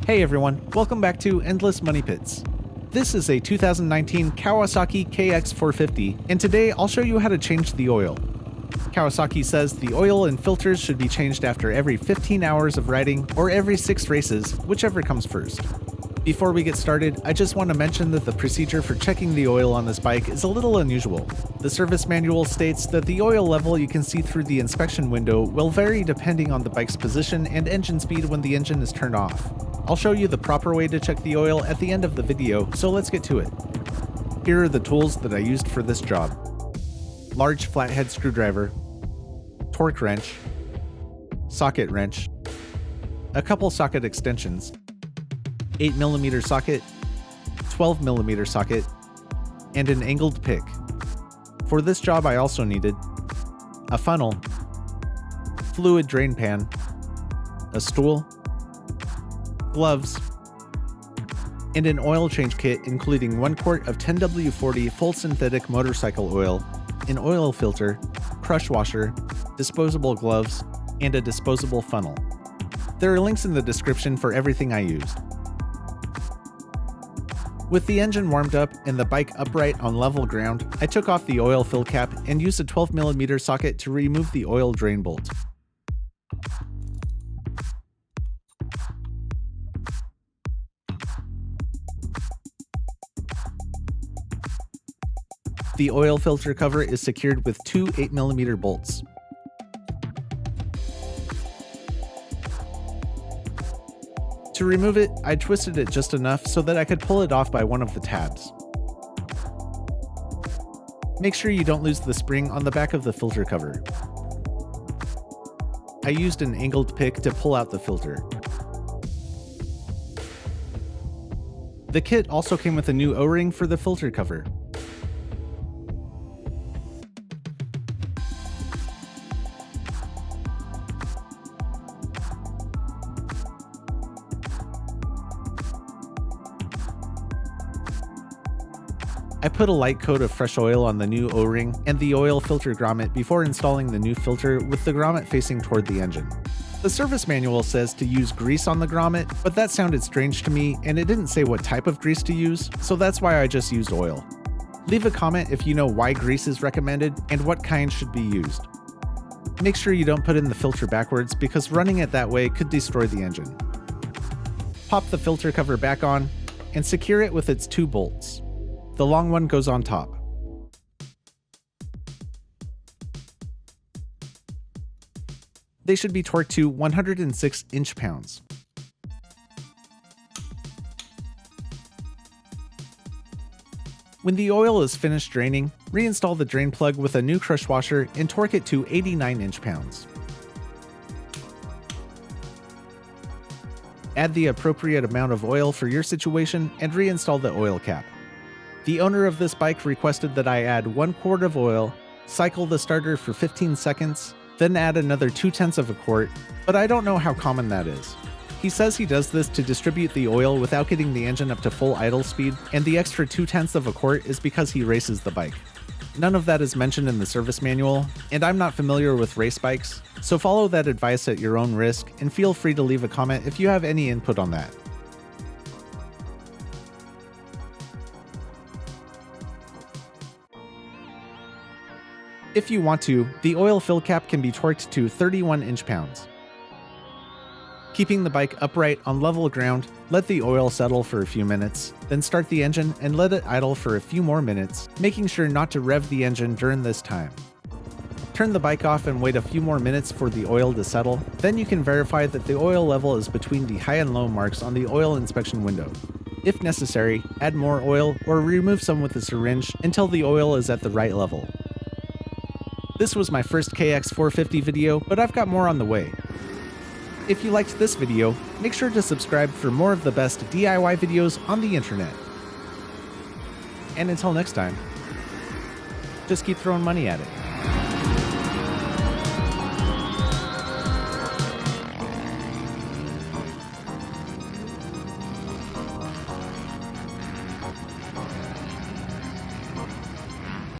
Hey everyone, welcome back to Endless Money Pits. This is a 2019 Kawasaki KX450, and today I'll show you how to change the oil. Kawasaki says the oil and filters should be changed after every 15 hours of riding or every 6 races, whichever comes first. Before we get started, I just want to mention that the procedure for checking the oil on this bike is a little unusual. The service manual states that the oil level you can see through the inspection window will vary depending on the bike's position and engine speed when the engine is turned off. I'll show you the proper way to check the oil at the end of the video, so let's get to it. Here are the tools that I used for this job. Large flathead screwdriver, torque wrench, socket wrench, a couple socket extensions, 8mm socket, 12mm socket, and an angled pick. For this job I also needed a funnel, fluid drain pan, a stool, gloves, and an oil change kit including 1 quart of 10W40 full synthetic motorcycle oil, an oil filter, crush washer, disposable gloves, and a disposable funnel. There are links in the description for everything I used. With the engine warmed up and the bike upright on level ground, I took off the oil fill cap and used a 12mm socket to remove the oil drain bolt. The oil filter cover is secured with 2 8mm bolts. To remove it, I twisted it just enough so that I could pull it off by one of the tabs. Make sure you don't lose the spring on the back of the filter cover. I used an angled pick to pull out the filter. The kit also came with a new O-ring for the filter cover. I put a light coat of fresh oil on the new O-ring and the oil filter grommet before installing the new filter with the grommet facing toward the engine. The service manual says to use grease on the grommet, but that sounded strange to me and it didn't say what type of grease to use, so that's why I just used oil. Leave a comment if you know why grease is recommended and what kind should be used. Make sure you don't put in the filter backwards because running it that way could destroy the engine. Pop the filter cover back on and secure it with its 2 bolts. The long one goes on top. They should be torqued to 106 inch-pounds. When the oil is finished draining, reinstall the drain plug with a new crush washer and torque it to 89 inch-pounds. Add the appropriate amount of oil for your situation and reinstall the oil cap. The owner of this bike requested that I add 1 quart of oil, cycle the starter for 15 seconds, then add another 2/10 of a quart, but I don't know how common that is. He says he does this to distribute the oil without getting the engine up to full idle speed, and the extra 2/10 of a quart is because he races the bike. None of that is mentioned in the service manual, and I'm not familiar with race bikes, so follow that advice at your own risk and feel free to leave a comment if you have any input on that. If you want to, the oil fill cap can be torqued to 31 inch-pounds. Keeping the bike upright on level ground, let the oil settle for a few minutes, then start the engine and let it idle for a few more minutes, making sure not to rev the engine during this time. Turn the bike off and wait a few more minutes for the oil to settle, then you can verify that the oil level is between the high and low marks on the oil inspection window. If necessary, add more oil or remove some with a syringe until the oil is at the right level. This was my first KX450 video, but I've got more on the way. If you liked this video, make sure to subscribe for more of the best DIY videos on the internet. And until next time, just keep throwing money at it.